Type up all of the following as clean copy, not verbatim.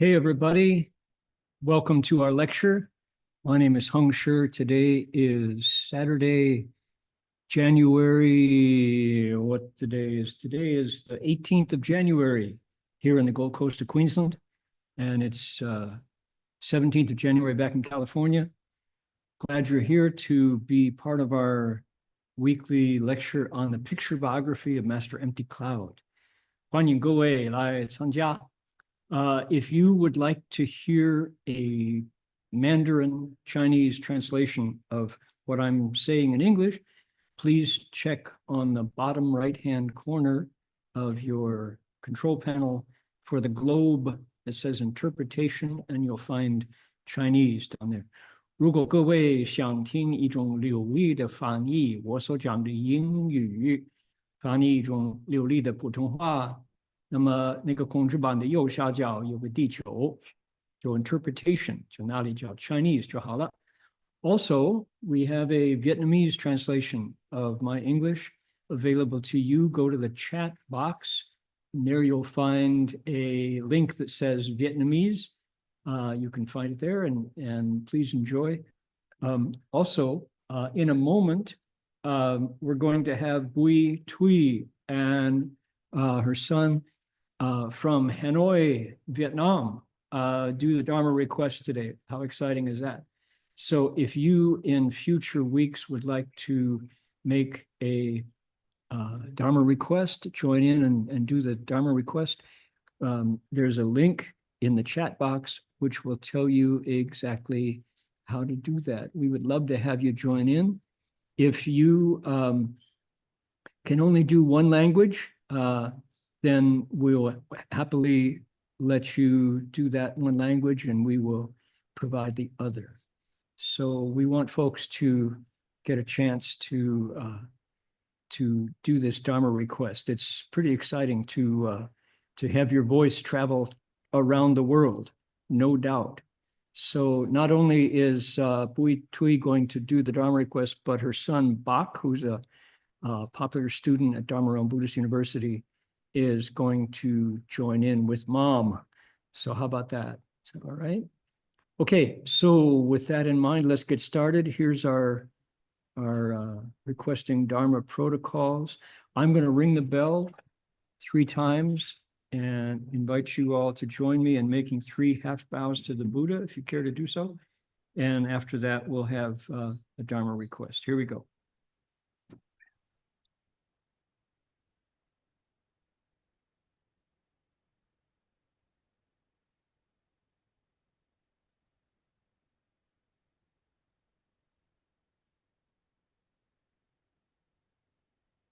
Hey, everybody. Welcome to our lecture. My name is Heng. Today is Saturday, January. What today is? Today is the 18th of January here in the Gold Coast of Queensland. And it's 17th of January back in California. Glad you're here to be part of our weekly lecture on the picture biography of Master Empty Cloud. 欢迎各位来参加。If you would like to hear a Mandarin Chinese translation of what I'm saying in English, please check on the bottom right-hand corner of your control panel for the globe that says interpretation, and you'll find Chinese down there. 如果各位想听一种流利的翻译，我所讲的英语翻译一种流利的普通话。那么那个控制板的右下角有个地球，就 interpretation， 就那里叫 Chinese 就好了。Also, we have a Vietnamese translation of my English available to you. Go to the chat box, and there you'll find a link that says Vietnamese. You can find it there, and please enjoy. Also, in a moment, we're going to have Bui Thuy and her son from Hanoi, Vietnam, do the Dharma request today. How exciting is that? So if you in future weeks would like to make a Dharma request, join in and do the Dharma request, there's a link in the chat box which will tell you exactly how to do that. We would love to have you join in. If you can only do one language, then we'll happily let you do that one language and we will provide the other. So we want folks to get a chance to do this Dharma request. It's pretty exciting to have your voice travel around the world, no doubt. So not only is Bui Thuy going to do the Dharma request, but her son Bak, who's a popular student at Dharma Realm Buddhist University, is going to join in with mom. So how about that? Is that all right? Okay, so with that in mind, let's get started. Here's our requesting Dharma protocols. I'm going to ring the bell 3 times and invite you all to join me in making 3 half bows to the Buddha, if you care to do so. And after that, we'll have a Dharma request. Here we go.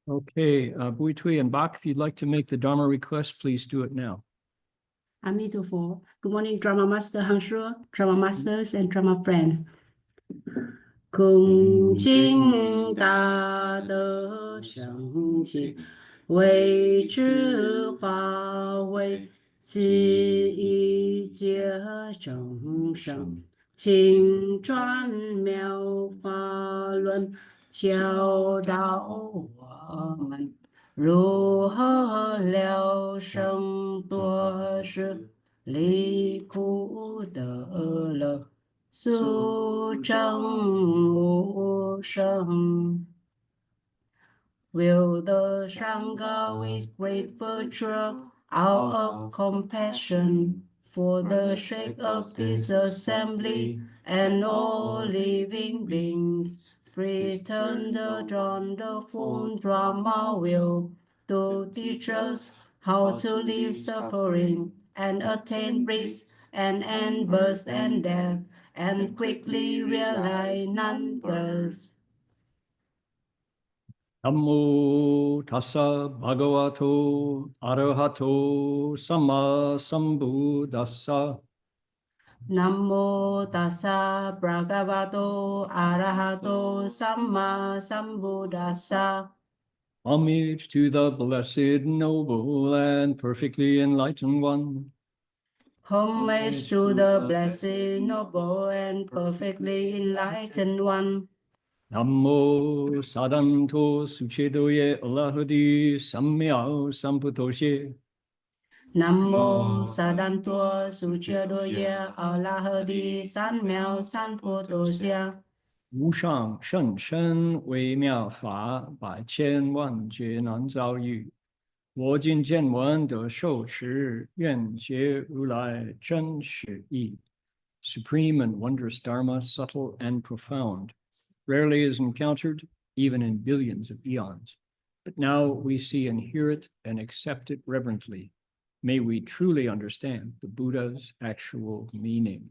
Okay, Bui Thuy and Bak, if you'd like to make the Dharma request, please do it now. Amitabha. Good morning, Drama Master Heng Shuo, Drama Masters, and Drama Friend. 恭敬大德相继，为知化为其一切众生，请转妙法轮，教导我们如何了生多时，离苦得乐。速证无生。Will the Sangha with great virtue, out of compassion, for the sake of this assembly and all living beings, please turn the wonderful drama wheel to teach us how to leave suffering and attain bliss and end birth and death, and quickly realize non-birth. Namo tassa bhagavato arahato samma sambuddhassa. Namo tassa bhagavato arahato samma sambuddhassa. Homage to the blessed, noble, and perfectly enlightened one. Homage to the blessed, noble, and perfectly enlightened one. Namo sadanto suchedoye alahadi sammyao samputoshe. Nam mô Sa đan tua su chia đô ye a la hơ đi san miao san pho tô xia. 无上甚深微妙法，百千万劫难遭遇。我今见闻得受持，愿解如来真实义。Supreme and wondrous Dharma, subtle and profound, rarely is encountered, even in billions of eons. But now we see and hear it and accept it reverently. May we truly understand the Buddha's actual meaning.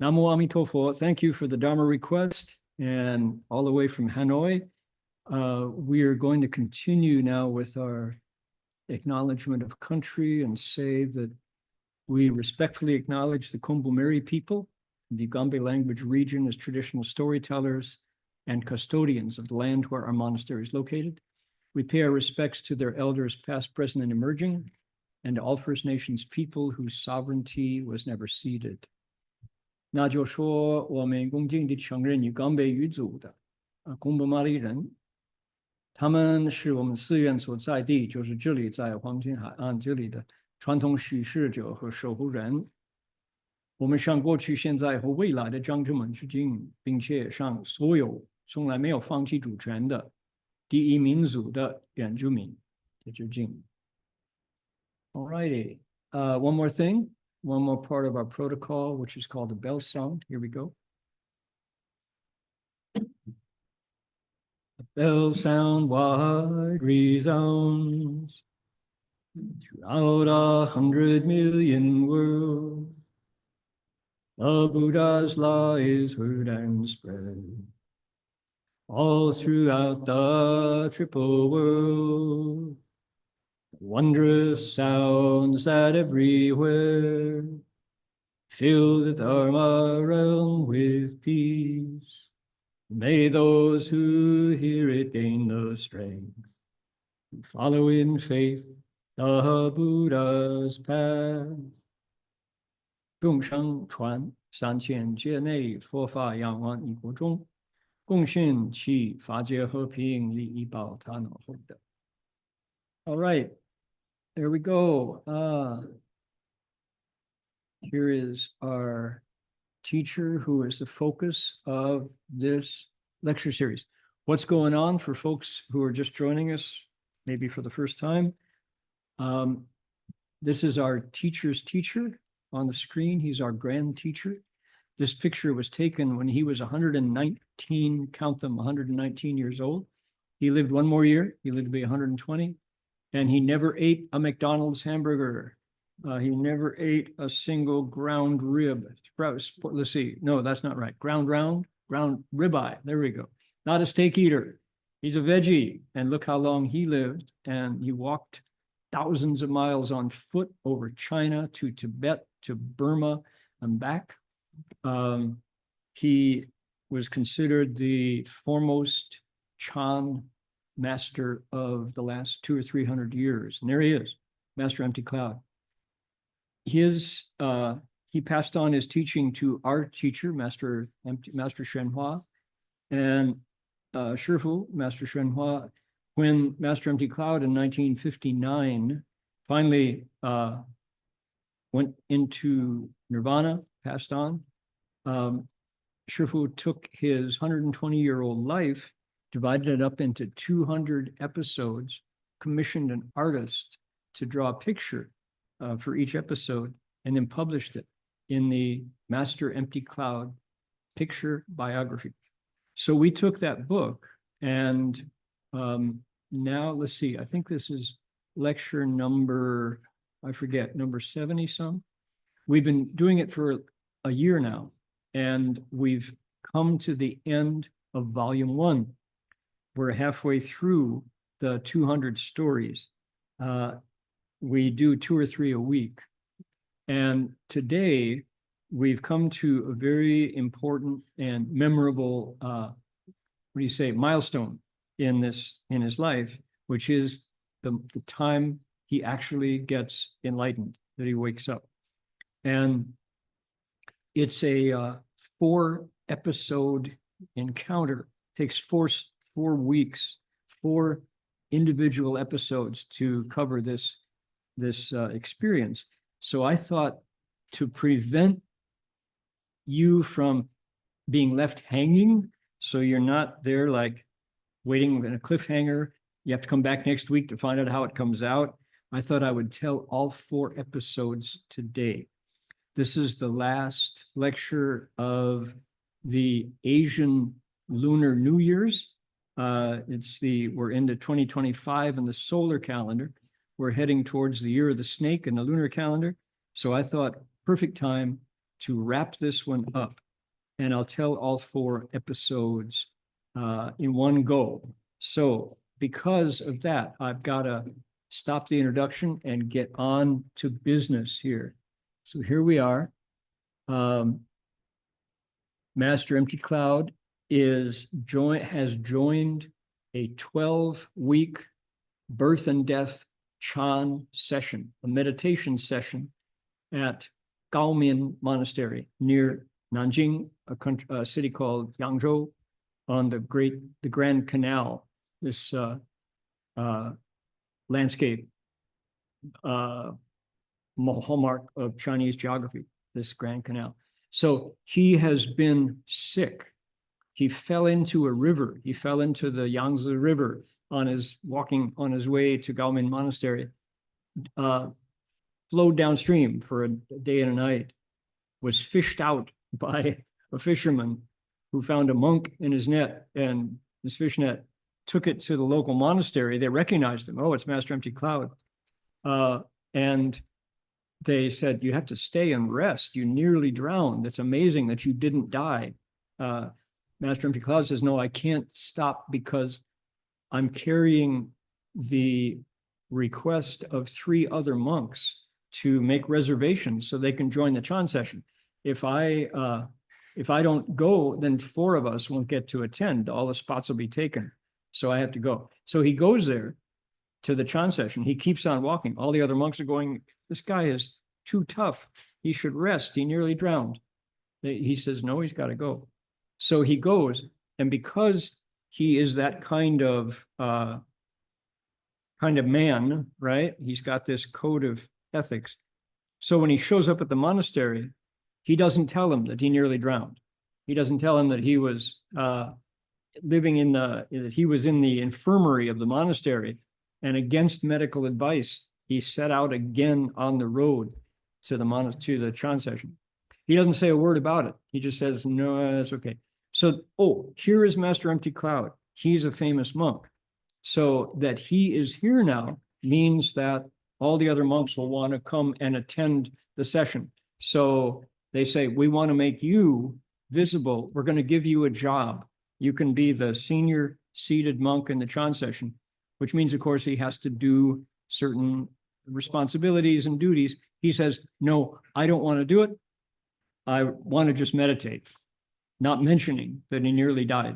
Namo Amitofo, thank you for the Dharma request, and all the way from Hanoi. We are going to continue now with our acknowledgement of country and say that we respectfully acknowledge the Kombu-Meri people, the Ugambe language region, as traditional storytellers and custodians of the land where our monastery is located. We pay our respects to their elders past, present, and emerging, and to all First Nations people whose sovereignty was never ceded. 那就说我们恭敬地承认与冈北语族的贡布马里人，他们是我们寺院所在地，就是这里在黄金海岸这里的传统叙事者和守护人。我们向过去、现在和未来的长者们致敬，并且向所有从来没有放弃主权的第一民族的原住民致敬。All righty, one more thing. One more part of our protocol, which is called the bell song. Here we go. The bell sound wide resounds throughout 100 million worlds. The Buddha's law is heard and spread all throughout the triple world. Wondrous sounds that everywhere fill the Dharma realm with peace. May those who hear it gain the strength to follow in faith the Buddha's path. 众生传3000界内佛法仰望一国中，共训其法界和平，利益报他能获得。All right. There we go. Here is our teacher who is the focus of this lecture series. What's going on for folks who are just joining us, maybe for the first time? This is our teacher's teacher on the screen. He's our grand teacher. This picture was taken when he was 119, count them, 119 years old. He lived one more year. He lived to be 120. And he never ate a McDonald's hamburger. He never ate a single ground rib. Let's see. No, that's not right. Ground ribeye. There we go. Not a steak eater. He's a veggie. And look how long he lived. And he walked thousands of miles on foot over China to Tibet, to Burma, and back. He was considered the foremost Chan master of the last 200 or 300 years. And there he is, Master Empty Cloud. He passed on his teaching to our teacher, Master Xuyun Lecture, and Shifu, Master Xuyun Lecture, when Master Empty Cloud in 1959 finally went into nirvana, passed on. Shifu took his 120-year-old life, divided it up into 200 episodes, commissioned an artist to draw a picture for each episode, and then published it in the Master Empty Cloud picture biography. So we took that book, and now let's see, I think this is lecture number, I forget, number 70 some. We've been doing it for a year now, and we've come to the end of volume 1. We're halfway through the 200 stories. We do 2 or 3 a week. And today we've come to a very important and memorable, milestone in his life, which is the time he actually gets enlightened, that he wakes up. And it's a 4-episode encounter. It takes 4 weeks, 4 individual episodes to cover this experience. So I thought, to prevent you from being left hanging, so you're not there like waiting in a cliffhanger, you have to come back next week to find out how it comes out, I thought I would tell all 4 episodes today. This is the last lecture of the Asian Lunar New Year's. We're into 2025 in the solar calendar. We're heading towards the year of the snake in the lunar calendar. So I thought, perfect time to wrap this one up. And I'll tell all 4 episodes in one go. So because of that, I've got to stop the introduction and get on to business here. So here we are. Master Empty Cloud has joined a 12-week birth and death Chan session, a meditation session at Gaomin Monastery near Nanjing, a city called Yangzhou, on the Grand Canal, this landscape hallmark of Chinese geography, this Grand Canal. So he has been sick. He fell into a river. He fell into the Yangtze River walking on his way to Gaomin Monastery, flowed downstream for a day and a night, was fished out by a fisherman who found a monk in his net, and his fish net, took it to the local monastery. They recognized him. Oh, it's Master Empty Cloud. And they said, you have to stay and rest. You nearly drowned. It's amazing that you didn't die. Master Empty Cloud says, no, I can't stop because I'm carrying the request of 3 other monks to make reservations so they can join the Chan session. If I don't go, then 4 of us won't get to attend. All the spots will be taken. So I have to go. So he goes there to the Chan session. He keeps on walking. All the other monks are going, this guy is too tough. He should rest. He nearly drowned. He says, no, he's got to go. So he goes. And because he is that kind of man, right? He's got this code of ethics. So when he shows up at the monastery, he doesn't tell him that he nearly drowned. He doesn't tell him that he was that he was in the infirmary of the monastery, and against medical advice, he set out again on the road to the Chan session. He doesn't say a word about it. He just says, no, that's okay. So, here is Master Empty Cloud. He's a famous monk. So that he is here now means that all the other monks will want to come and attend the session. So they say, we want to make you visible. We're going to give you a job. You can be the senior seated monk in the Chan session, which means, of course, he has to do certain responsibilities and duties. He says, no, I don't want to do it. I want to just meditate, not mentioning that he nearly died.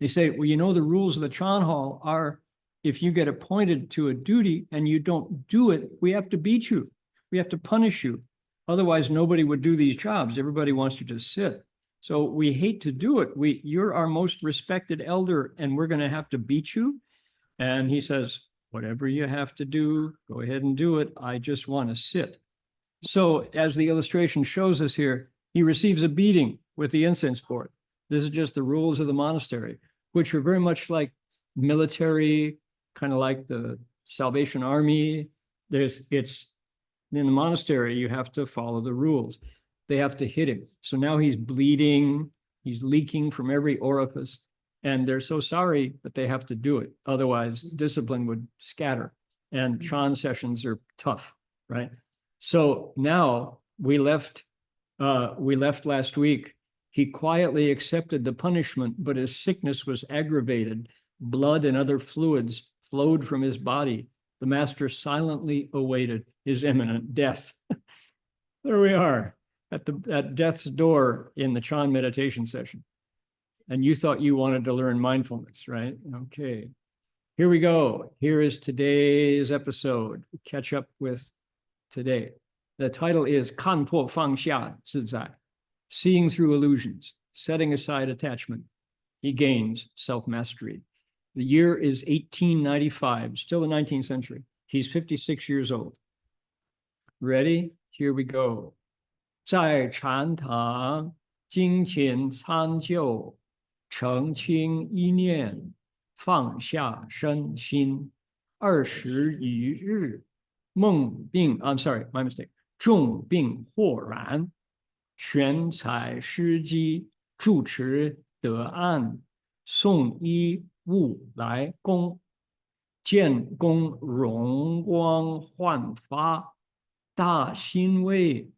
They say, well, you know, the rules of the Chan Hall are, if you get appointed to a duty and you don't do it, we have to beat you. We have to punish you. Otherwise, nobody would do these jobs. Everybody wants to just sit. So we hate to do it. You're our most respected elder, and we're going to have to beat you. And he says, whatever you have to do, go ahead and do it. I just want to sit. So as the illustration shows us here, he receives a beating with the incense board. This is just the rules of the monastery, which are very much like military, kind of like the Salvation Army. It's in the monastery, you have to follow the rules. They have to hit him. So now he's bleeding, he's leaking from every orifice, and they're so sorry, but they have to do it. Otherwise, discipline would scatter, and Chan sessions are tough, right? So now we left last week. He quietly accepted the punishment, but his sickness was aggravated. Blood and other fluids flowed from his body. The master silently awaited his imminent death. There we are at death's door in the Chan meditation session. And you thought you wanted to learn mindfulness, right? Okay, here we go. Here is today's episode. Catch up with today. The title is 看破放下自在, seeing through illusions, setting aside attachment. He gains self-mastery. The year is 1895, still the 19th century. He's 56 years old. Ready? Here we go. 在禅堂金钱参就，澄清一念，放下身心。20余日，梦病 I'm sorry, my mistake. 重病豁然，全才施机，主持得案，送医物来供，建功荣光焕发，大欣慰，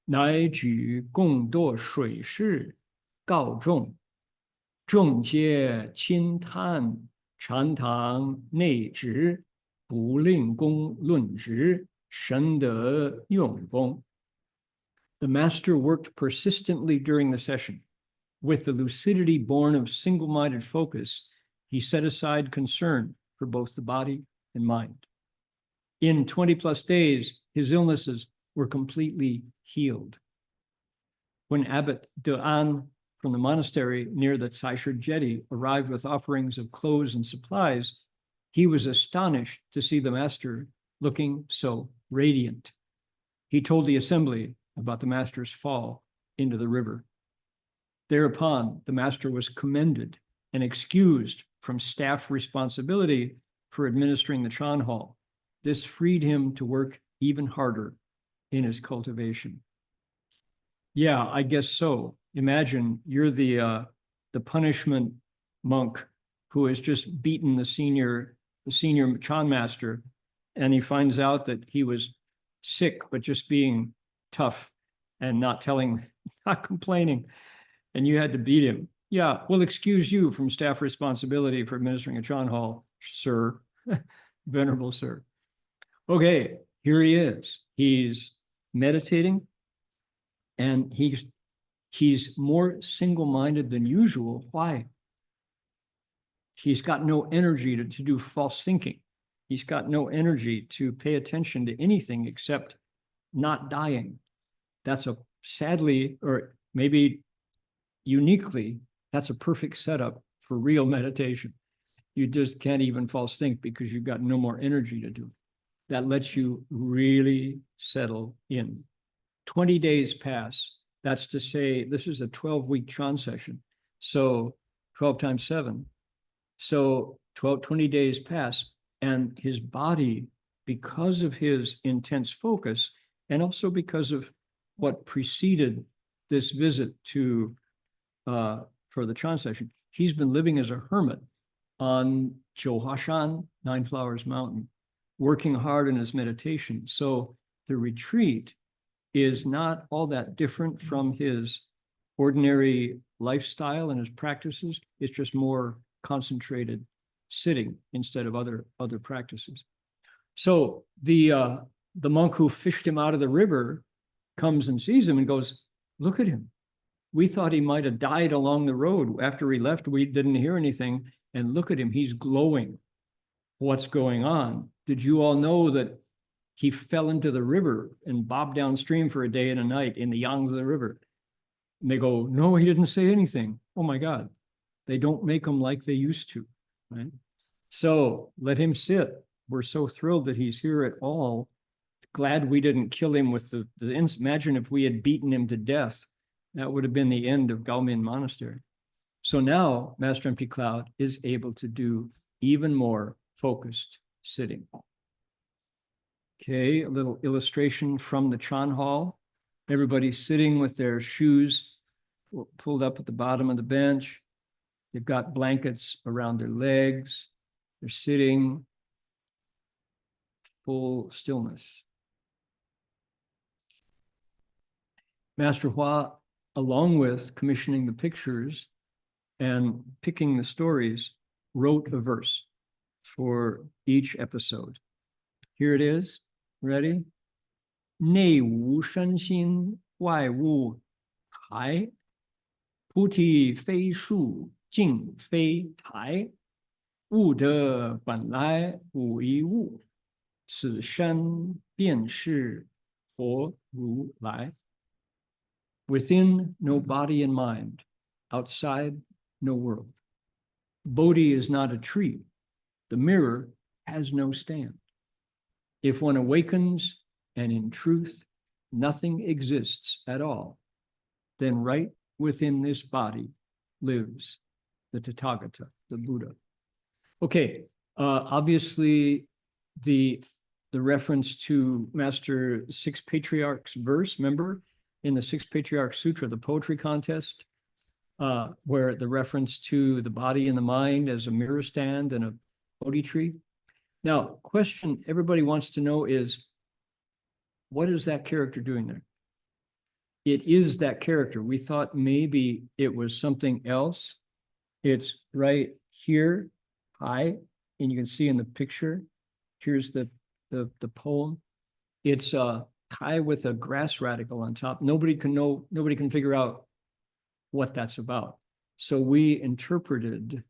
乃举共堕水势，告众，众皆轻叹，禅堂内职，不令公论职，深得用功。The master worked persistently during the session. With the lucidity born of single-minded focus, he set aside concern for both the body and mind. In 20 plus days, his illnesses were completely healed. When Abbot De An from the monastery near the Tsaisher jetty arrived with offerings of clothes and supplies, he was astonished to see the master looking so radiant. He told the assembly about the master's fall into the river. Thereupon, the master was commended and excused from staff responsibility for administering the Chan Hall. This freed him to work even harder in his cultivation. Yeah, I guess so. Imagine you're the punishment monk who has just beaten the senior Chan master, and he finds out that he was sick, but just being tough and not complaining, and you had to beat him. Yeah, we'll excuse you from staff responsibility for administering a Chan Hall, sir, venerable sir. Okay, here he is. He's meditating, and he's more single-minded than usual. Why? He's got no energy to do false thinking. He's got no energy to pay attention to anything except not dying. That's sadly, or maybe uniquely, that's a perfect setup for real meditation. You just can't even false think because you've got no more energy to do it. That lets you really settle in. 20 days pass. That's to say, this is a 12-week Chan session. So 12 times 7. So 20 days pass, and his body, because of his intense focus, and also because of what preceded this visit to for the Chan session, he's been living as a hermit on Zhouhuashan, Nine Flowers Mountain, working hard in his meditation. So the retreat is not all that different from his ordinary lifestyle and his practices. It's just more concentrated sitting instead of other practices. So the monk who fished him out of the river comes and sees him and goes, "Look at him. We thought he might have died along the road. After he left, we didn't hear anything. And look at him, he's glowing. What's going on? Did you all know that he fell into the river and bobbed downstream for a day and a night in the Yangtze River?" And they go, "No, he didn't say anything." Oh my God. They don't make them like they used to, right? So let him sit. We're so thrilled that he's here at all. Glad we didn't kill him with imagine if we had beaten him to death. That would have been the end of Gaomin Monastery. So now Master Empty Cloud is able to do even more focused sitting. Okay, a little illustration from the Chan Hall. Everybody's sitting with their shoes pulled up at the bottom of the bench. They've got blankets around their legs. They're sitting, full stillness. Master Hua, along with commissioning the pictures and picking the stories, wrote a verse for each episode. Here it is. Ready? 内无身心，外无台。菩提非树，径非台。悟得本来无一物，此身便是佛如来。Within, no body and mind. Outside, no world. Bodhi is not a tree. The mirror has no stand. If one awakens and in truth, nothing exists at all, then right within this body lives the Tathagata, the Buddha. Okay, obviously the reference to Master Six Patriarchs verse, remember in the Six Patriarch Sutra, the poetry contest, where the reference to the body and the mind as a mirror stand and a Bodhi tree. Now, question everybody wants to know is, what is that character doing there? It is that character. We thought maybe it was something else. It's right here, high, and you can see in the picture, here's the poem. It's high with a grass radical on top. Nobody can figure out what that's about. So we interpreted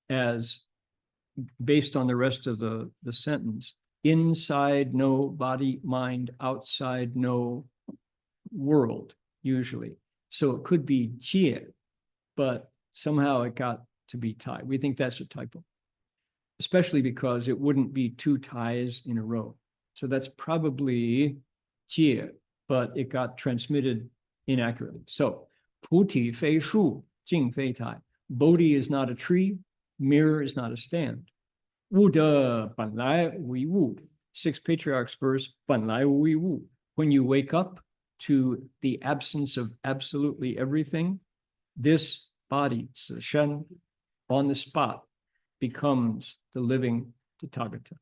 as, based on the rest of the sentence, inside no body, mind, outside no world, usually. So it could be jie, but somehow it got to be tai. We think that's a typo, especially because it wouldn't be two tais in a row. So that's probably jie, but it got transmitted inaccurately. So puti fei shu, jing fei tai. Bodhi is not a tree, mirror is not a stand. Wu de ban lai wu wu. Six Patriarchs verse, ban lai wu wu. When you wake up to the absence of absolutely everything, this body, shen, on the spot, becomes the living Tathagata.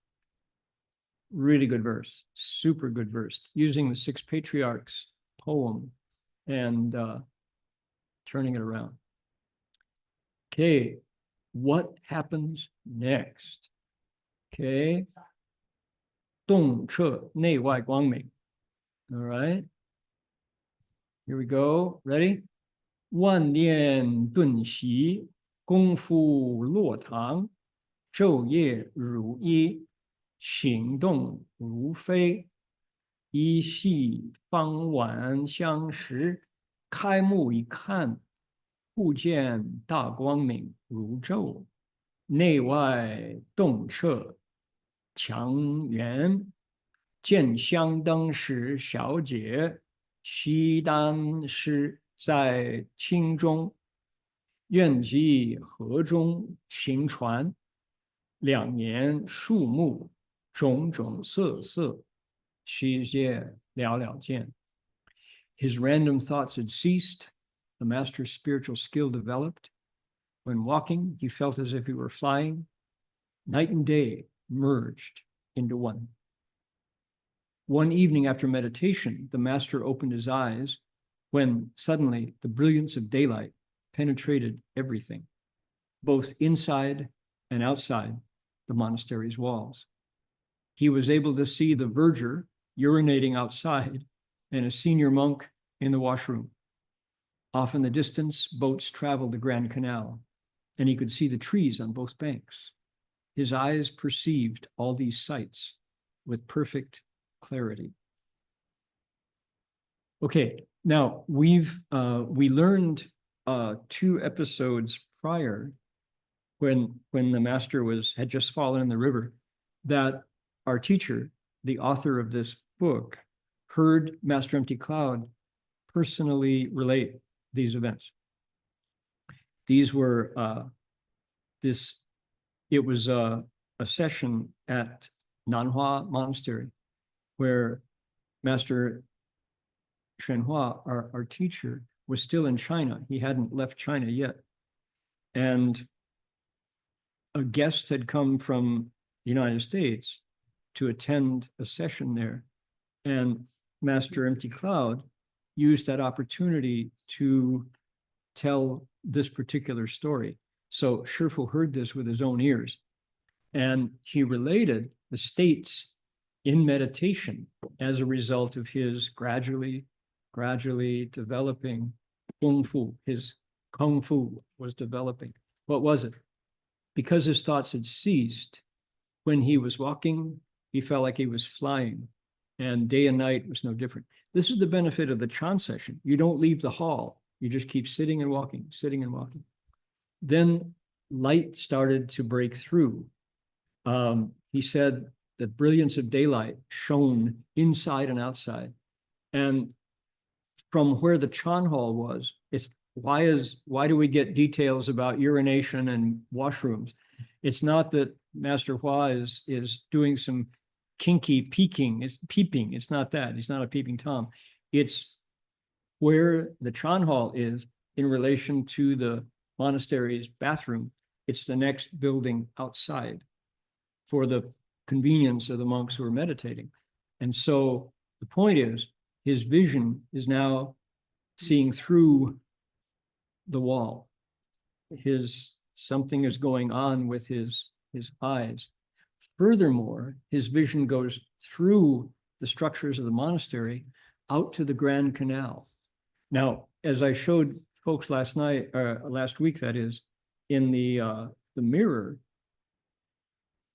Really good verse, super good verse, using the Six Patriarchs poem and turning it around. Okay, what happens next? Okay, 动彻内外光明. All right, here we go. Ready? 万念顿息，功夫落堂，昼夜如一，行动如飞。一夕傍晚相识，开目一看，不见大光明如昼，内外动彻强圆。见香灯时小姐，西单师在清中，愿及河中行船，两年树木种种色色，虚界了了见。His random thoughts had ceased. The master's spiritual skill developed. When walking, he felt as if he were flying. Night and day merged into one. One evening after meditation, the master opened his eyes when suddenly the brilliance of daylight penetrated everything, both inside and outside the monastery's walls. He was able to see the verger urinating outside and a senior monk in the washroom. Off in the distance, boats traveled the Grand Canal, and he could see the trees on both banks. His eyes perceived all these sights with perfect clarity. Okay, now we learned 2 episodes prior, when the master had just fallen in the river, that our teacher, the author of this book, heard Master Empty Cloud personally relate these events. These were it was a session at Nanhua Monastery where Master Shenhua, our teacher, was still in China. He hadn't left China yet. And a guest had come from the United States to attend a session there. And Master Empty Cloud used that opportunity to tell this particular story. So Shifu heard this with his own ears. And he related the states in meditation as a result of his gradually developing kung fu. His kung fu was developing. What was it? Because his thoughts had ceased, when he was walking, he felt like he was flying, and day and night was no different. This is the benefit of the Chan session. You don't leave the hall. You just keep sitting and walking, sitting and walking. Then light started to break through, He said the brilliance of daylight shone inside and outside. And from where the Chan Hall was, it's why do we get details about urination and washrooms? It's not that Master Hua is doing some kinky peeking, it's peeping. It's not that. He's not a peeping Tom. It's where the Chan Hall is in relation to the monastery's bathroom. It's the next building outside for the convenience of the monks who are meditating. And so the point is, his vision is now seeing through the wall. Something is going on with his eyes. Furthermore, his vision goes through the structures of the monastery out to the Grand Canal. Now, as I showed folks last week, that is, in the mirror,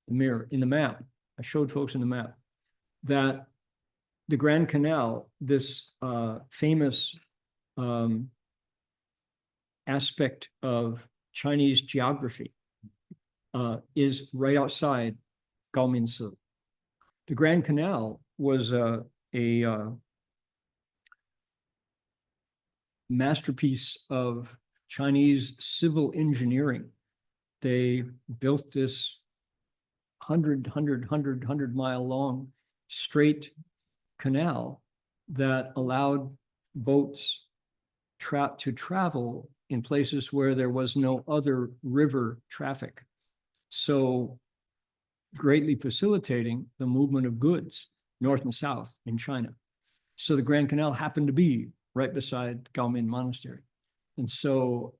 in the map, I showed folks in the map that the Grand Canal, this famous aspect of Chinese geography, is right outside Gaominsi. The Grand Canal was a masterpiece of Chinese civil engineering. They built this 100-mile long straight canal that allowed boats to travel in places where there was no other river traffic. So greatly facilitating the movement of goods north and south in China. So the Grand Canal happened to be right beside Gaomin Monastery. And so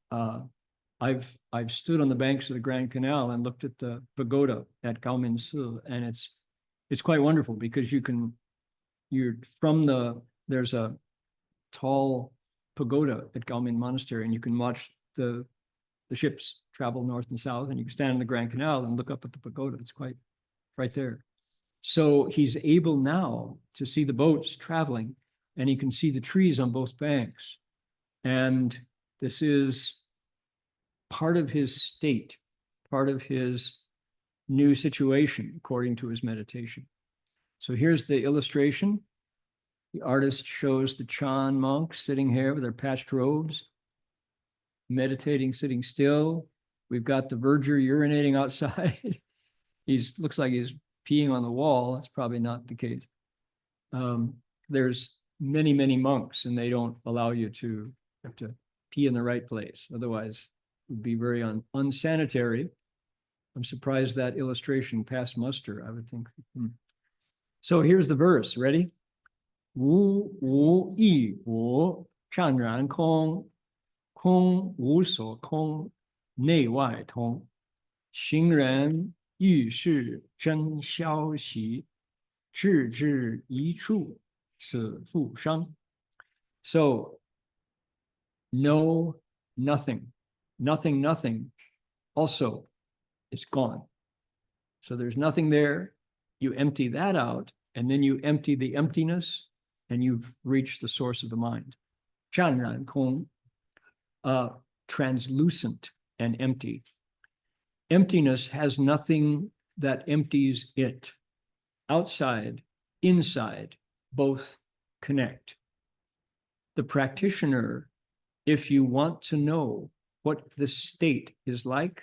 I've stood on the banks of the Grand Canal and looked at the pagoda at Gaominsi, and it's quite wonderful because there's a tall pagoda at Gaomin Monastery, and you can watch the ships travel north and south, and you can stand in the Grand Canal and look up at the pagoda. It's quite right there. So he's able now to see the boats traveling, and he can see the trees on both banks. And this is part of his state, part of his new situation, according to his meditation. So here's the illustration. The artist shows the Chan monks sitting here with their patched robes, meditating, sitting still. We've got the verger urinating outside. Looks like he's peeing on the wall. That's probably not the case. There's many monks, and they don't allow you to have to pee in the right place. Otherwise, it would be very unsanitary. I'm surprised that illustration passed muster, I would think. So here's the verse. Ready? 无一无，湛然空，空无所空，内外通。行人遇事真消息，置之一处，此复生。So, no, nothing, nothing, also, it's gone. So there's nothing there. You empty that out, and then you empty the emptiness, and you've reached the source of the mind. 湛然空, translucent and empty. Emptiness has nothing that empties it. Outside, inside, both connect. The practitioner, if you want to know what this state is like,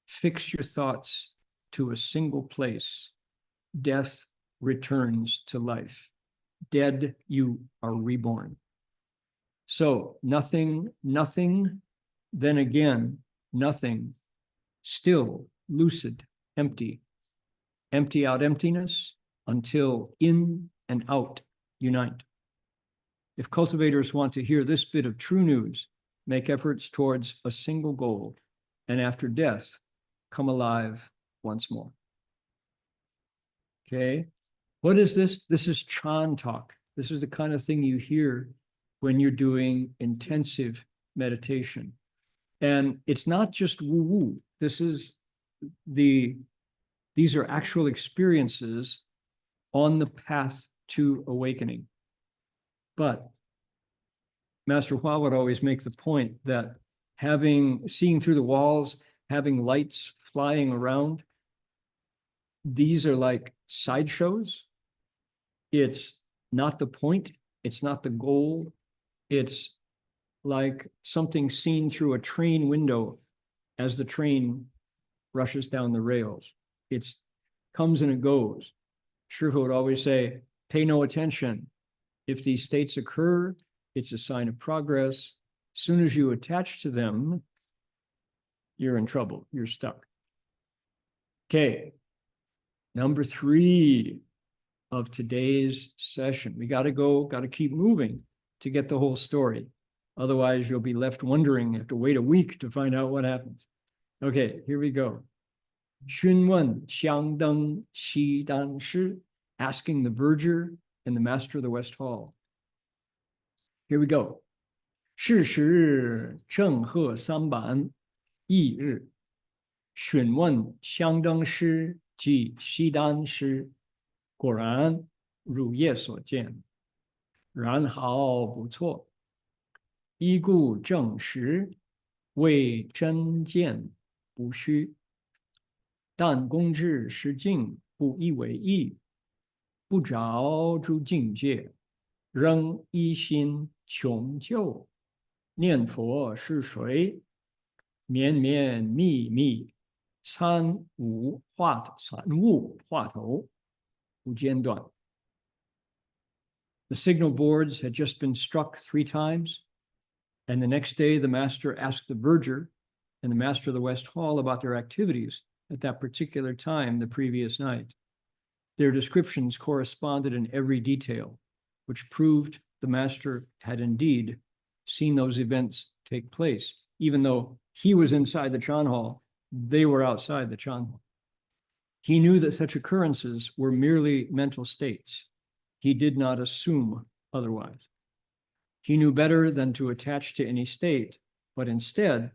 fix your thoughts to a single place. Death returns to life. Dead, you are reborn. So nothing, then again, nothing, still, lucid, empty. Empty out emptiness until in and out unite. If cultivators want to hear this bit of true news, make efforts towards a single goal, and after death, come alive once more. Okay, what is this? This is Chan talk. This is the kind of thing you hear when you're doing intensive meditation. And it's not just woo-woo. These are actual experiences on the path to awakening. But Master Hua would always make the point that seeing through the walls, having lights flying around, these are like sideshows. It's not the point. It's not the goal. It's like something seen through a train window as the train rushes down the rails. It's comes and it goes. Shifu would always say, pay no attention. If these states occur, it's a sign of progress. As soon as you attach to them, you're in trouble. You're stuck. Okay. Number 3 of today's session. We got to keep moving to get the whole story. Otherwise, you'll be left wondering, you have to wait a week to find out what happens. Okay, here we go. 询问相登西丹师, asking the verger and the master of the West Hall. Here we go. 是时正贺三板翌日，询问相登师及西丹师，果然如夜所见，然好不错。依故证实，为真见不虚。但公之实境，不以为意，不着诸境界，仍一心穷究。念佛是谁？绵绵密密，参悟话头，不间断。The signal boards had just been struck 3 times, and the next day the master asked the verger and the master of the West Hall about their activities at that particular time the previous night. Their descriptions corresponded in every detail, which proved the master had indeed seen those events take place. Even though he was inside the Chan Hall, they were outside the Chan Hall. He knew that such occurrences were merely mental states. He did not assume otherwise. He knew better than to attach to any state, but instead,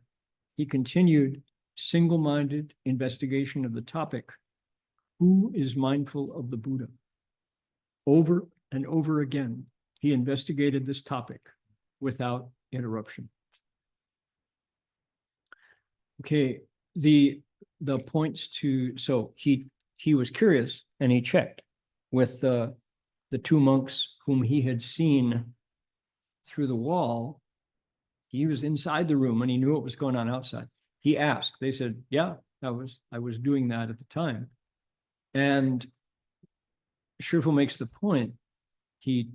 he continued single-minded investigation of the topic, who is mindful of the Buddha? Over and over again, he investigated this topic without interruption. Okay, the points to, so he was curious and he checked with the 2 monks whom he had seen through the wall. He was inside the room and he knew what was going on outside. He asked, they said, yeah, I was doing that at the time. And Shifu makes the point, he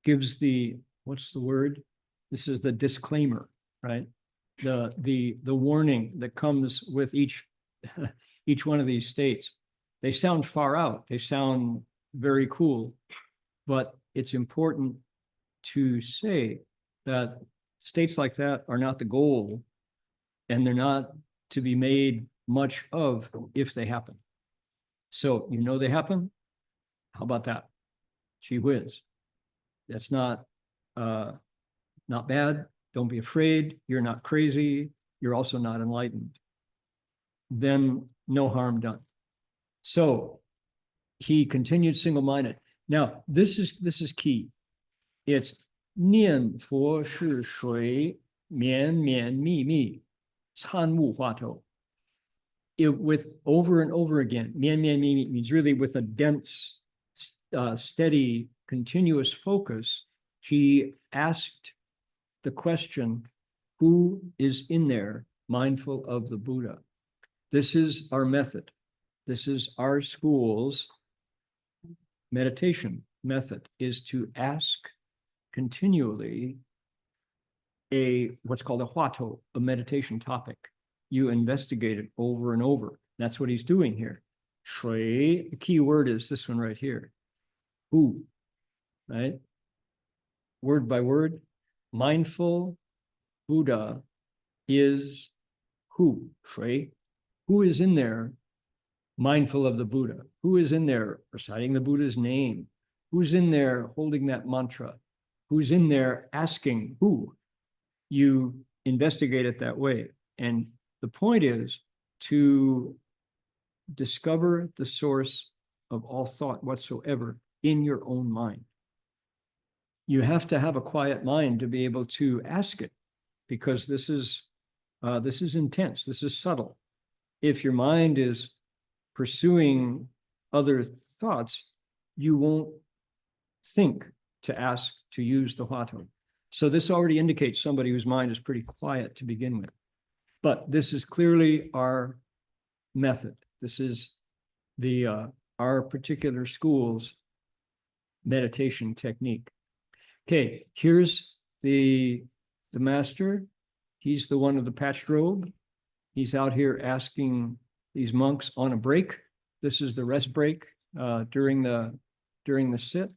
gives the, what's the word? This is the disclaimer, right? The warning that comes with each one of these states. They sound far out, they sound very cool, but it's important to say that states like that are not the goal, and they're not to be made much of if they happen. So, they happen? How about that? Gee whiz. That's not bad. Don't be afraid. You're not crazy. You're also not enlightened. Then no harm done. So he continued single-minded. Now, this is key. It's 念佛是谁绵绵密密参悟话头. With over and over again, 绵绵密密 means really with a dense, steady, continuous focus. He asked the question, who is in there mindful of the Buddha? This is our method. This is our school's meditation method, is to ask continually what's called a huatou, a meditation topic. You investigate it over and over. That's what he's doing here. Shui, the key word is this one right here. Who, right? Word by word. Mindful Buddha is who? Shui. Who is in there mindful of the Buddha? Who is in there reciting the Buddha's name? Who's in there holding that mantra? Who's in there asking who? You investigate it that way. And the point is to discover the source of all thought whatsoever in your own mind. You have to have a quiet mind to be able to ask it, because this is intense. This is subtle. If your mind is pursuing other thoughts, you won't think to ask to use the Huatou. So this already indicates somebody whose mind is pretty quiet to begin with. But this is clearly our method. This is the our particular school's meditation technique. Okay, here's the master. He's the one of the patched robe. He's out here asking these monks on a break. This is the rest break during the sit.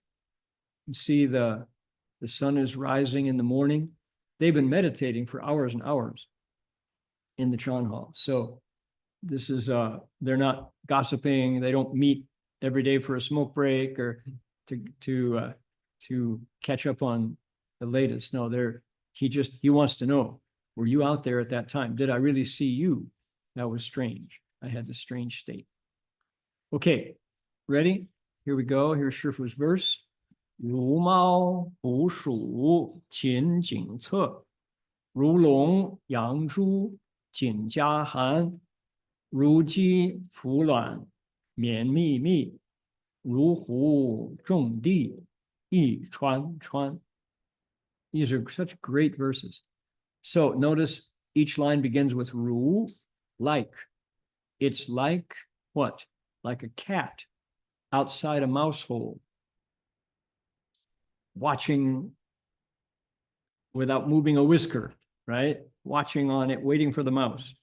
You see the sun is rising in the morning. They've been meditating for hours and hours in the Chan Hall. So this is they're not gossiping. They don't meet every day for a smoke break or to catch up on the latest. No, he wants to know, were you out there at that time? Did I really see you? That was strange. I had this strange state. Okay, ready? Here we go. Here's Shifu's verse. 如猫捕鼠，勤谨策；如龙养猪，谨加寒；如鸡孵卵，绵密密；如虎种地，一川川. These are such great verses. So notice each line begins with ru, like. It's like what? Like a cat outside a mouse hole, watching without moving a whisker, right? Watching on it, waiting for the mouse.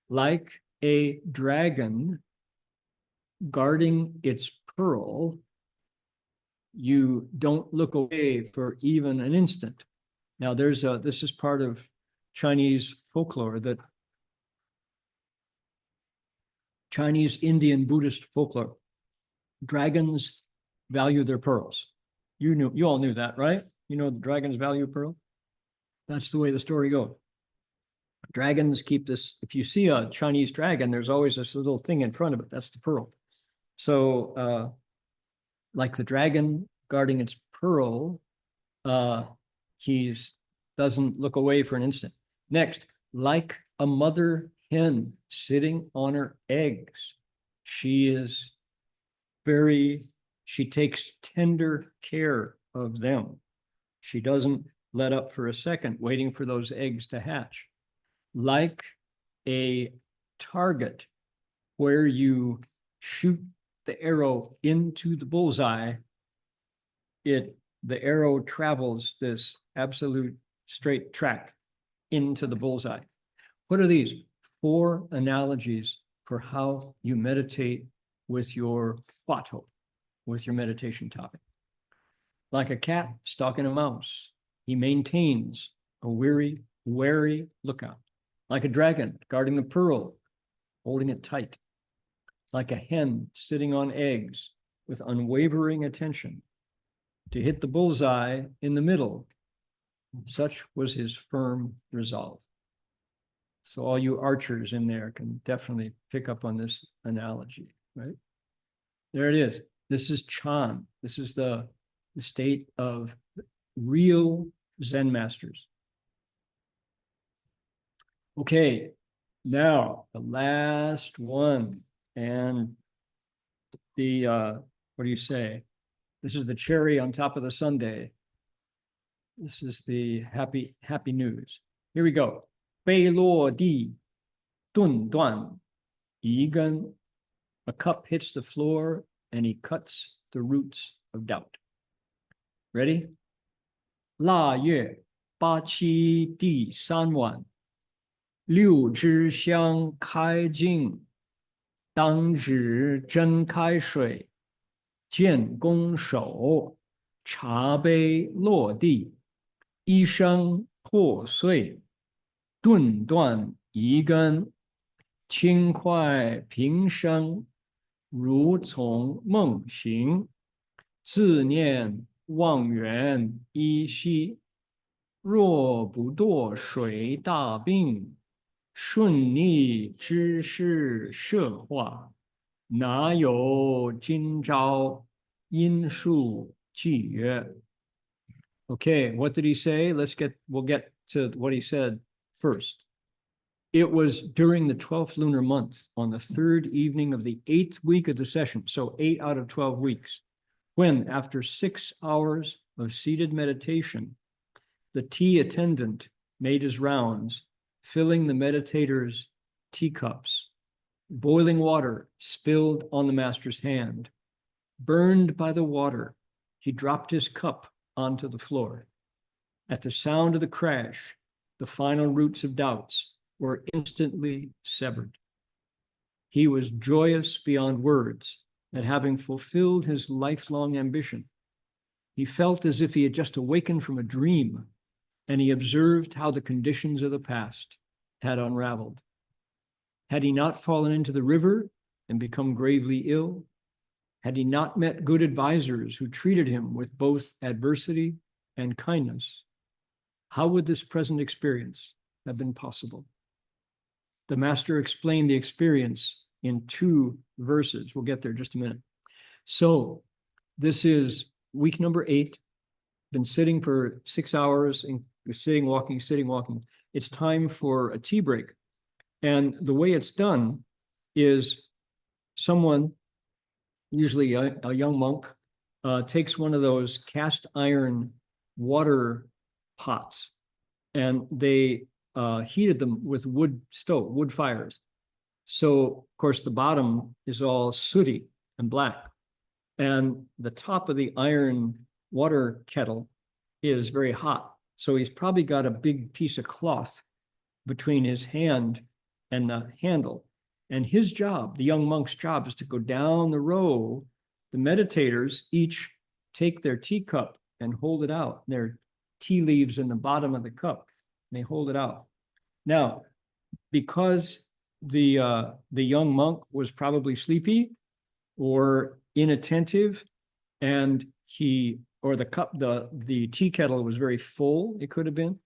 Like a dragon guarding its pearl, you don't look away for even an instant. Now this is part of Chinese folklore, that Chinese, Indian, Buddhist folklore. Dragons value their pearls. You all knew that, right? You know the dragons value pearl? That's the way the story goes. Dragons keep this. If you see a Chinese dragon, there's always this little thing in front of it. That's the pearl. So like the dragon guarding its pearl, he doesn't look away for an instant. Next, like a mother hen sitting on her eggs, she takes tender care of them. She doesn't let up for a second, waiting for those eggs to hatch. Like a target where you shoot the arrow into the bullseye, the arrow travels this absolute straight track into the bullseye. What are these? 4 analogies for how you meditate with your Huatou, with your meditation topic. Like a cat stalking a mouse, he maintains a wary lookout. Like a dragon guarding the pearl, holding it tight. Like a hen sitting on eggs with unwavering attention to hit the bullseye in the middle. Such was his firm resolve. So all you archers in there can definitely pick up on this analogy, right? There it is. This is Chan. This is the state of real Zen masters. Okay, now the last one, and the what do you say? This is the cherry on top of the sundae. This is the happy news. Here we go. 杯落地，顿断一根. A cup hits the floor and he cuts the roots of doubt. Ready? 腊月八七第3晚，6支香开尽，当值斟开水，见公手，茶杯落地，一声破碎，顿断一根，轻快平生，如从梦醒，自念望远依稀，若不堕水大病，顺逆知识社化，哪有今朝因数契约? Okay, what did he say? We'll get to what he said first. It was during the 12th lunar month on the third evening of the 8th week of the session, so 8 out of 12 weeks, when after 6 hours of seated meditation, the tea attendant made his rounds, filling the meditators' teacups. Boiling water spilled on the master's hand. Burned by the water, he dropped his cup onto the floor. At the sound of the crash, the final roots of doubts were instantly severed. He was joyous beyond words at having fulfilled his lifelong ambition. He felt as if he had just awakened from a dream, and he observed how the conditions of the past had unraveled. Had he not fallen into the river and become gravely ill? Had he not met good advisors who treated him with both adversity and kindness? How would this present experience have been possible? The master explained the experience in 2 verses. We'll get there in just a minute. So this is week number 8. Been sitting for 6 hours, and sitting, walking. It's time for a tea break. And the way it's done is someone, usually a young monk, takes one of those cast iron water pots, and they heated them with wood fires. So, of course, the bottom is all sooty and black, and the top of the iron water kettle is very hot. So he's probably got a big piece of cloth between his hand and the handle. And his job, the young monk's job, is to go down the row. The meditators each take their teacup and hold it out. There are tea leaves in the bottom of the cup. And they hold it out. Now, because the young monk was probably sleepy or inattentive, and the tea kettle was very full, it could have been,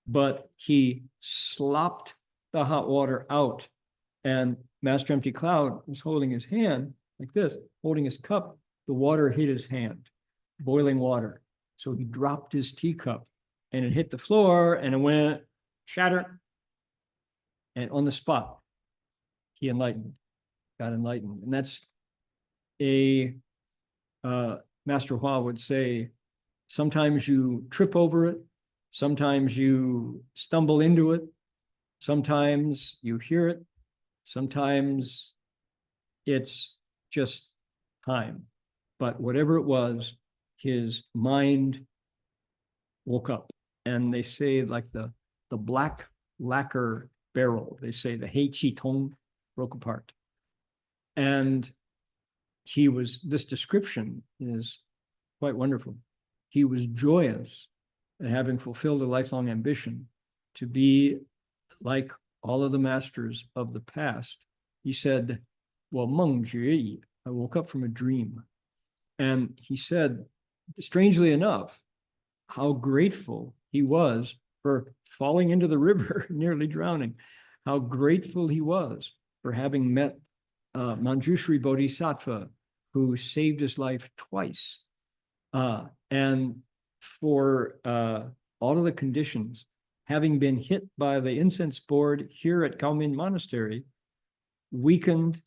but he slopped the hot water out, and Master Empty Cloud was holding his hand like this, holding his cup. The water hit his hand, boiling water. So he dropped his teacup, and it hit the floor, and it went shatter. And on the spot, he got enlightened. And that's Master Hua would say, sometimes you trip over it, sometimes you stumble into it, sometimes you hear it, sometimes it's just time. But whatever it was, his mind woke up. And they say, like the black lacquer barrel, they say the Hei Qi Tong broke apart. And this description is quite wonderful. He was joyous at having fulfilled a lifelong ambition to be like all of the masters of the past. He said, well, Meng Jue Yi, I woke up from a dream. And he said, strangely enough, how grateful he was for falling into the river, nearly drowning, how grateful he was for having met Manjushri Bodhisattva, who saved his life twice. And for all of the conditions, having been hit by the incense board here at Gaomin Monastery, weakened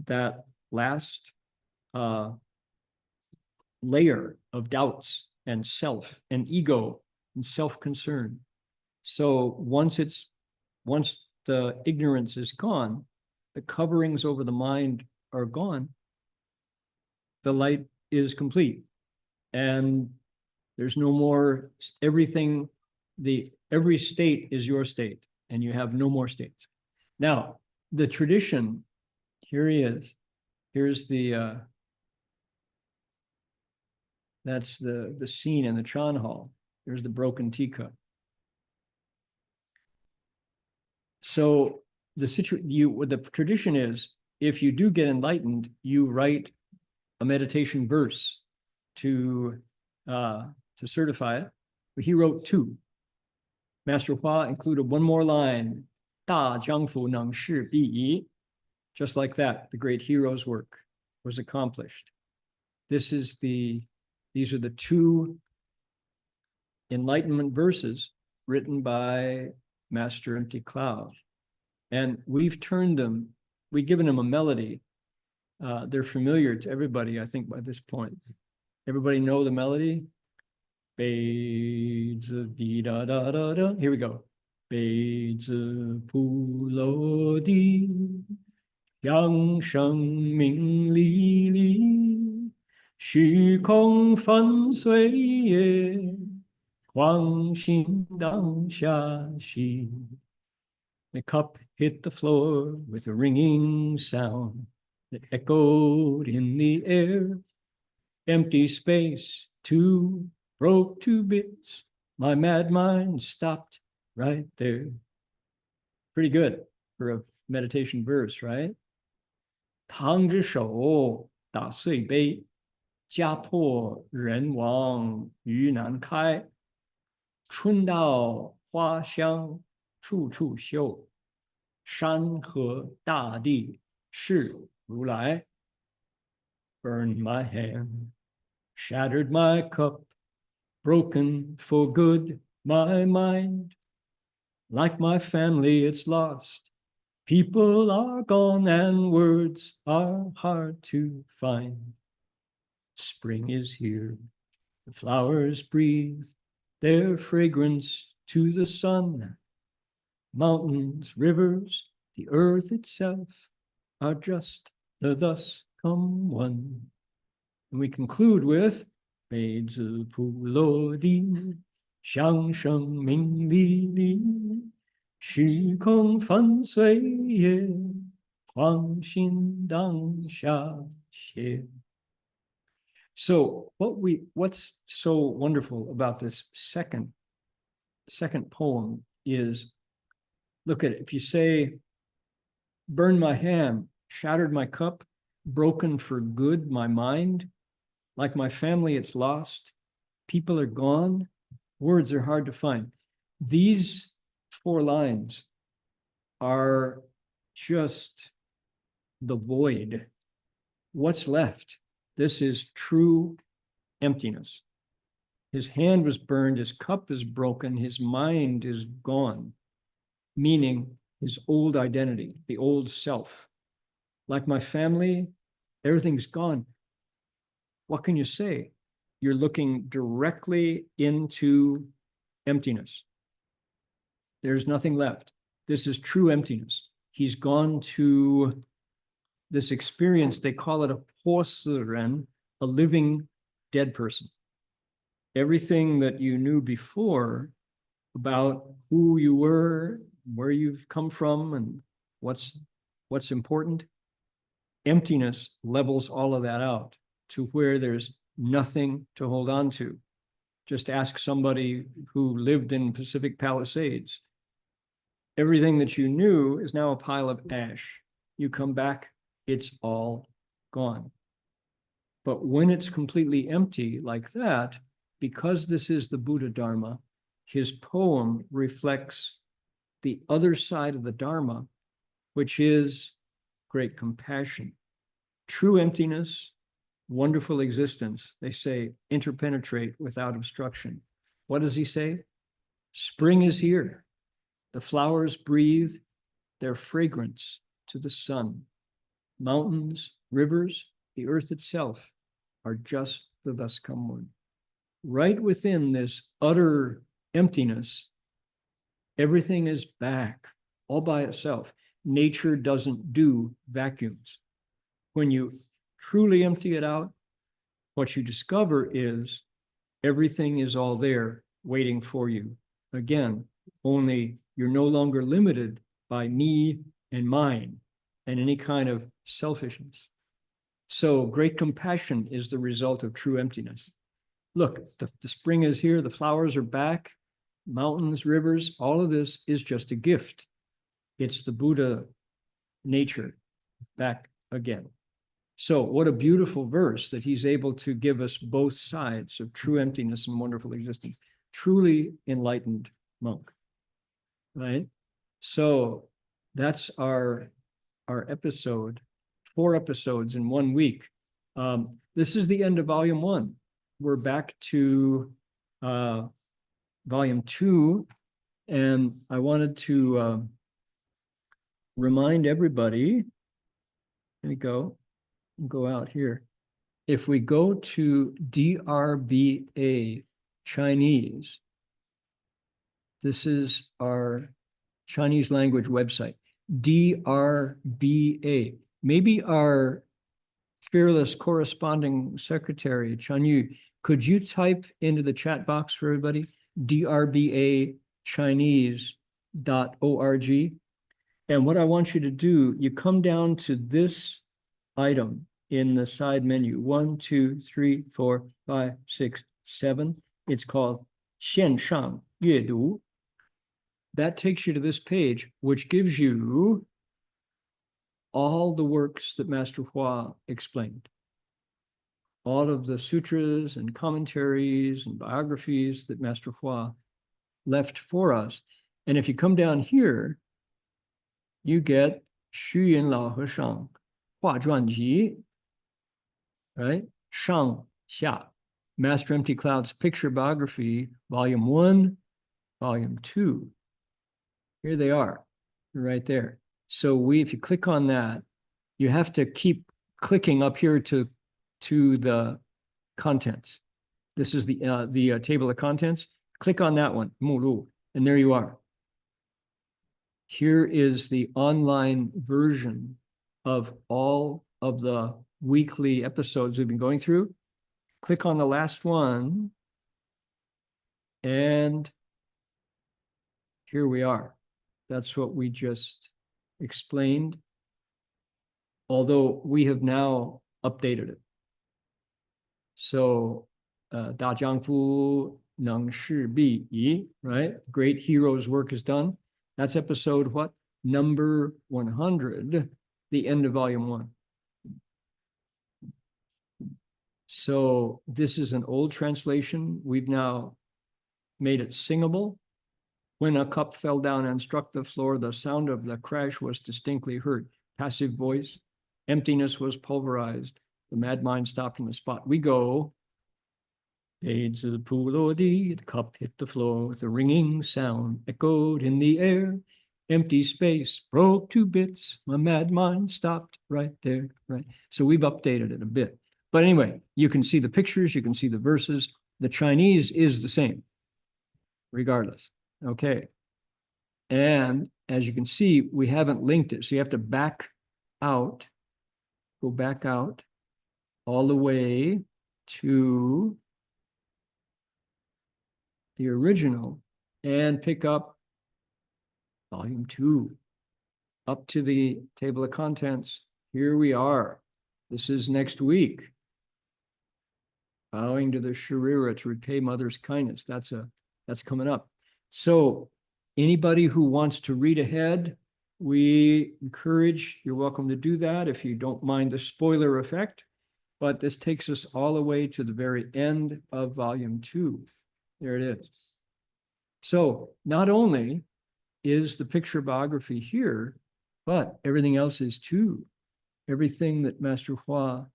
that last layer of doubts and self and ego and self-concern. So once the ignorance is gone, the coverings over the mind are gone, the light is complete. And there's no more every state is your state, and you have no more states. Now, the tradition, here he is. Here's that's the scene in the Chan Hall. There's the broken teacup. So the tradition is, if you do get enlightened, you write a meditation verse to certify it. But he wrote 2. Master Hua included one more line, Da Jiangfu Neng Shi Bi Yi. Just like that, the great hero's work was accomplished. These are the 2 enlightenment verses written by Master Empty Cloud. And we've given them a melody. They're familiar to everybody, I think, by this point. Everybody know the melody? Bei zi di da da da da. Here we go. Bei zi pu lo di, yang sheng ming li li, xu kong fan sui ye, huang xin dang xia xi. The cup hit the floor with a ringing sound that echoed in the air. Empty space, broke to bits. My mad mind stopped right there. Pretty good for a meditation verse, right? 汤之手打碎杯，家破人亡鱼难开。春到花香处处秀，山河大地是如来。Burned my hand, shattered my cup, broken for good my mind. Like my family, it's lost. People are gone and words are hard to find. Spring is here, the flowers breathe their fragrance to the sun. Mountains, rivers, the earth itself are just the thus come one. And we conclude with 北子普落地，响声鸣沥沥，虚空粉碎也，黄心当下写。So what's so wonderful about this second poem is, look at it. If you say, burn my hand, shattered my cup, broken for good my mind, like my family, it's lost, people are gone, words are hard to find. These 4 lines are just the void. What's left? This is true emptiness. His hand was burned, his cup is broken, his mind is gone, meaning his old identity, the old self. Like my family, everything's gone. What can you say? You're looking directly into emptiness. There's nothing left. This is true emptiness. He's gone to this experience, they call it a 活死人, a living dead person. Everything that you knew before about who you were, where you've come from, and what's important, emptiness levels all of that out to where there's nothing to hold on to. Just ask somebody who lived in Pacific Palisades. Everything that you knew is now a pile of ash. You come back, it's all gone. But when it's completely empty like that, because this is the Buddha Dharma, his poem reflects the other side of the Dharma, which is great compassion. True emptiness, wonderful existence. They say, interpenetrate without obstruction. What does he say? Spring is here. The flowers breathe their fragrance to the sun. Mountains, rivers, the earth itself are just the thus come one. Right within this utter emptiness, everything is back all by itself. Nature doesn't do vacuums. When you truly empty it out, what you discover is everything is all there waiting for you. Again, only you're no longer limited by me and mine and any kind of selfishness. So great compassion is the result of true emptiness. Look, the spring is here, the flowers are back, mountains, rivers, all of this is just a gift. It's the Buddha nature back again. So what a beautiful verse that he's able to give us both sides of true emptiness and wonderful existence. Truly enlightened monk, right? So that's our episode, 4 episodes in 1 week. This is the end of volume 1. We're back to volume 2, and I wanted to remind everybody, let me go out here. If we go to DRBA Chinese, this is our Chinese language website, DRBA. Maybe our fearless corresponding secretary, Chan Yu, could you type into the chat box for everybody, drbachinese.org? And what I want you to do, you come down to this item in the side menu, 1, 2, 3, 4, 5, 6, 7. It's called 线上阅读. That takes you to this page, which gives you all the works that Master Hua explained. All of the sutras and commentaries and biographies that Master Hua left for us. And if you come down here, you get Xuyun Lao Heshang Hua Zhuan Ji, right? Shang Xia, Master Empty Cloud's Picture Biography, Volume 1, Volume 2. Here they are, right there. So if you click on that, you have to keep clicking up here to the contents. This is the table of contents. Click on that one, 目录, and there you are. Here is the online version of all of the weekly episodes we've been going through. Click on the last one, and here we are. That's what we just explained, although we have now updated it. So, 大丈夫能事必已, right? Great hero's work is done. That's episode what? Number 100, the end of volume 1. So this is an old translation. We've now made it singable. When a cup fell down and struck the floor, the sound of the crash was distinctly heard. Passive voice. Emptiness was pulverized. The mad mind stopped on the spot. We go. The cup hit the floor with a ringing sound, echoed in the air. Empty space broke to bits. My mad mind stopped right there. Right. So we've updated it a bit. But anyway, you can see the pictures, you can see the verses. The Chinese is the same, regardless. Okay. And as you can see, we haven't linked it. So you have to back out, go back out all the way to the original and pick up volume 2 up to the table of contents. Here we are. This is next week. Bowing to the Sharira to repay mother's kindness. That's coming up. So anybody who wants to read ahead, we encourage, you're welcome to do that if you don't mind the spoiler effect. But this takes us all the way to the very end of volume 2. There it is. So not only is the picture biography here, but everything else is too. Everything that Master Hua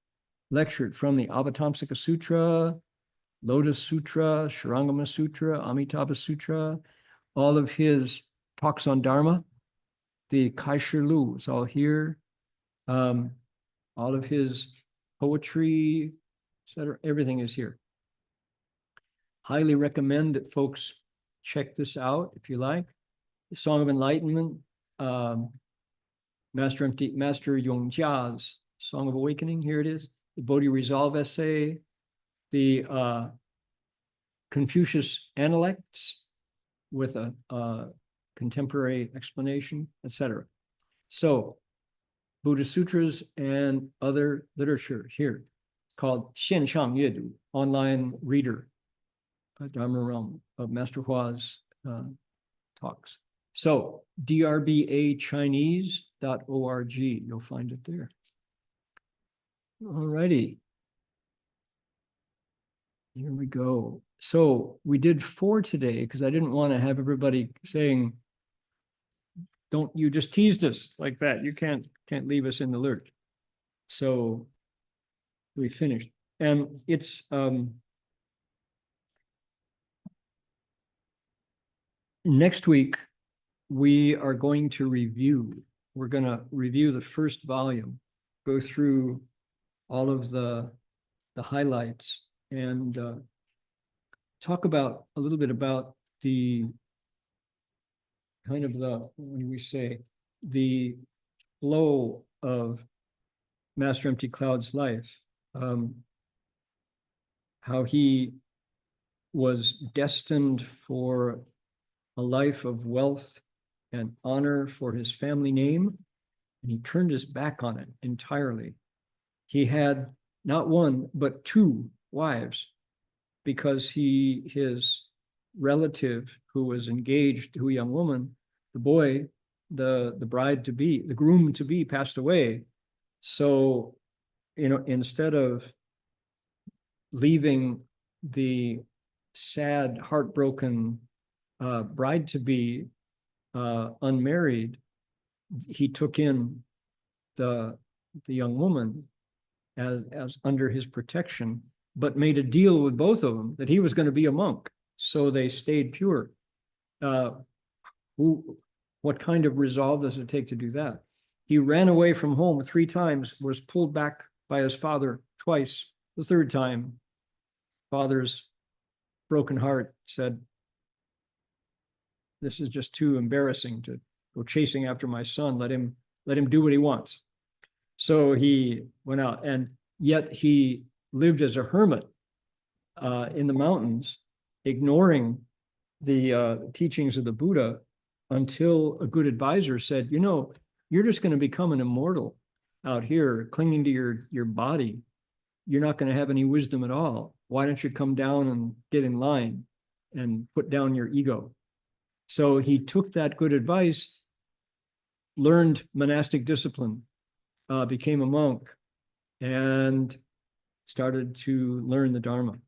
lectured, from the Avatamsaka Sutra, Lotus Sutra, Shurangama Sutra, Amitabha Sutra, all of his talks on Dharma, the Kai-Shi Lu is all here, all of his poetry, etc. Everything is here. Highly recommend that folks check this out if you like. The Song of Enlightenment, Master Xuyun Lecture's Song of Awakening, here it is. The Bodhi Resolve essay, the Confucius Analects with a contemporary explanation, etc. So, Buddhist Sutras and other literature here called 线上阅读, online reader, Dharma realm of Master Hua's talks. So, drbachinese.org, you'll find it there. All righty. Here we go. So we did 4 today because I didn't want to have everybody saying, don't, you just teased us like that. You can't leave us in the lurch. So we finished. And it's next week we are going to review we're going to review the first volume, go through all of the highlights, and talk about a little bit about the kind of what do we say, the flow of Master Empty Cloud's life, how he was destined for a life of wealth and honor for his family name, and he turned his back on it entirely. He had not one, but two wives, because his relative who was engaged to a young woman, the boy, the bride to be, the groom to be, passed away. So, instead of leaving the sad, heartbroken bride to be unmarried, he took in the young woman as under his protection, but made a deal with both of them that he was going to be a monk, so they stayed pure. What kind of resolve does it take to do that? He ran away from home 3 times, was pulled back by his father twice. The third time, father's broken heart said, "This is just too embarrassing to go chasing after my son. Let him do what he wants." So he went out, and yet he lived as a hermit in the mountains, ignoring the teachings of the Buddha, until a good advisor said, you're just going to become an immortal out here, clinging to your body. You're not going to have any wisdom at all. Why don't you come down and get in line and put down your ego? So he took that good advice, learned monastic discipline, became a monk, and started to learn the Dharma.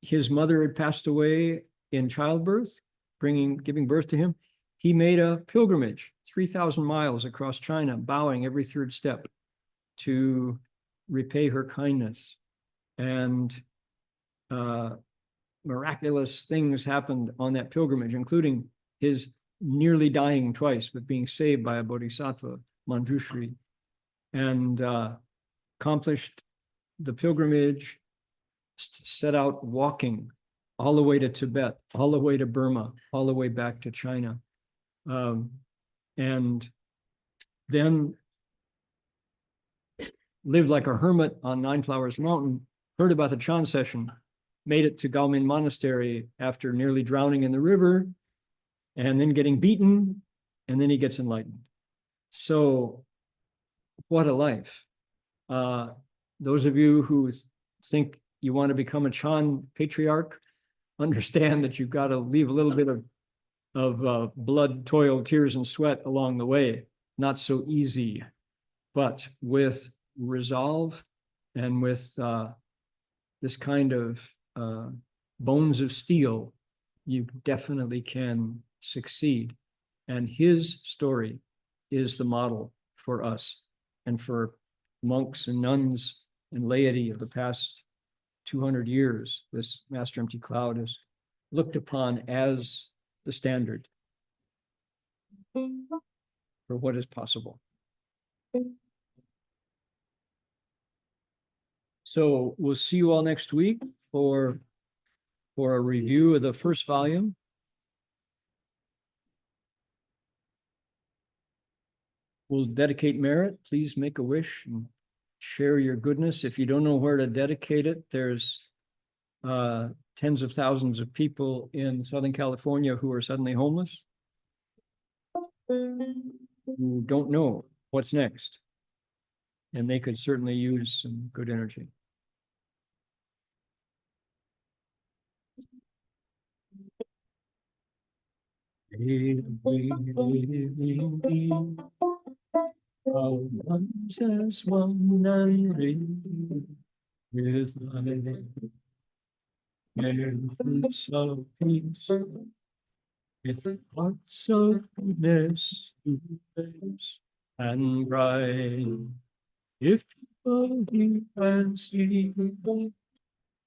His mother had passed away in childbirth, giving birth to him. He made a pilgrimage, 3,000 miles across China, bowing every third step to repay her kindness. And miraculous things happened on that pilgrimage, including his nearly dying twice, but being saved by a bodhisattva, Manjushri, and accomplished the pilgrimage, set out walking all the way to Tibet, all the way to Burma, all the way back to China. And then lived like a hermit on Nine Flowers Mountain, heard about the Chan session, made it to Gaomin Monastery after nearly drowning in the river, and then getting beaten, and then he gets enlightened. So what a life. Those of you who think you want to become a Chan patriarch, understand that you've got to leave a little bit of blood, toil, tears, and sweat along the way. Not so easy, but with resolve and with this kind of bones of steel, you definitely can succeed. And his story is the model for us and for monks and nuns and laity of the past 200 years. This Master Empty Cloud is looked upon as the standard for what is possible. So we'll see you all next week for a review of the first volume. We'll dedicate merit. Please make a wish and share your goodness. If you don't know where to dedicate it, there's tens of thousands of people in Southern California who are suddenly homeless, who don't know what's next, and they could certainly use some good energy. Once as one and read with life and fruits of peace, with hearts of goodness and bright. If people hear and see,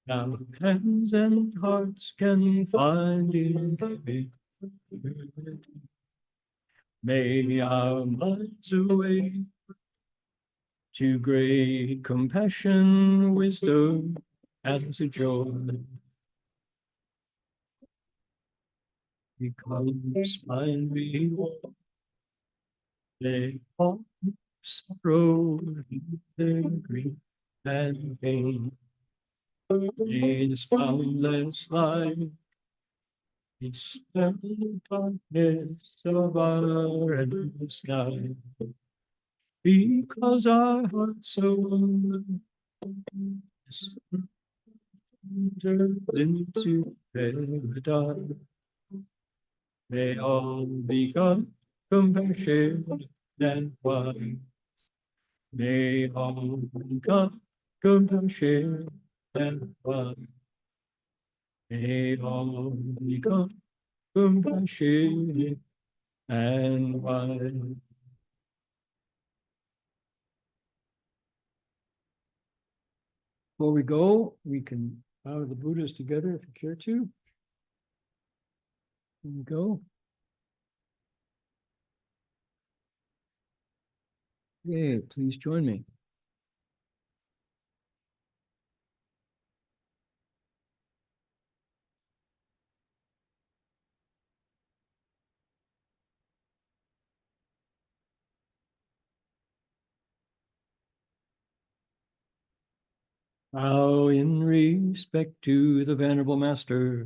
now hands and hearts can find in giving. May our minds awake to great compassion, wisdom, and to joy. Because mind we walk, they all sorrow, their grief and pain. In this boundless life, expel the darkness of our endless night. Because our hearts so into paradise, may all become compassion and wise. May all become compassion and wise. May all become compassion and wise. Before we go, we can bow the Buddhas together if you care to. Here we go. Okay, please join me. Bow in respect to the Venerable Master.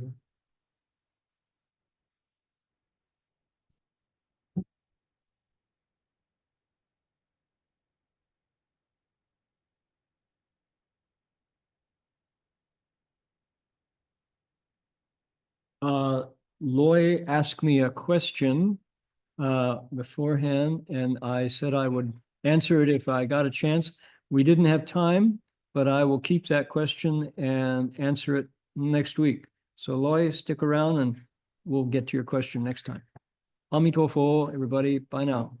Loy asked me a question beforehand, and I said I would answer it if I got a chance. We didn't have time, but I will keep that question and answer it next week. So Loy, stick around and we'll get to your question next time. Amitofo, everybody. Bye now.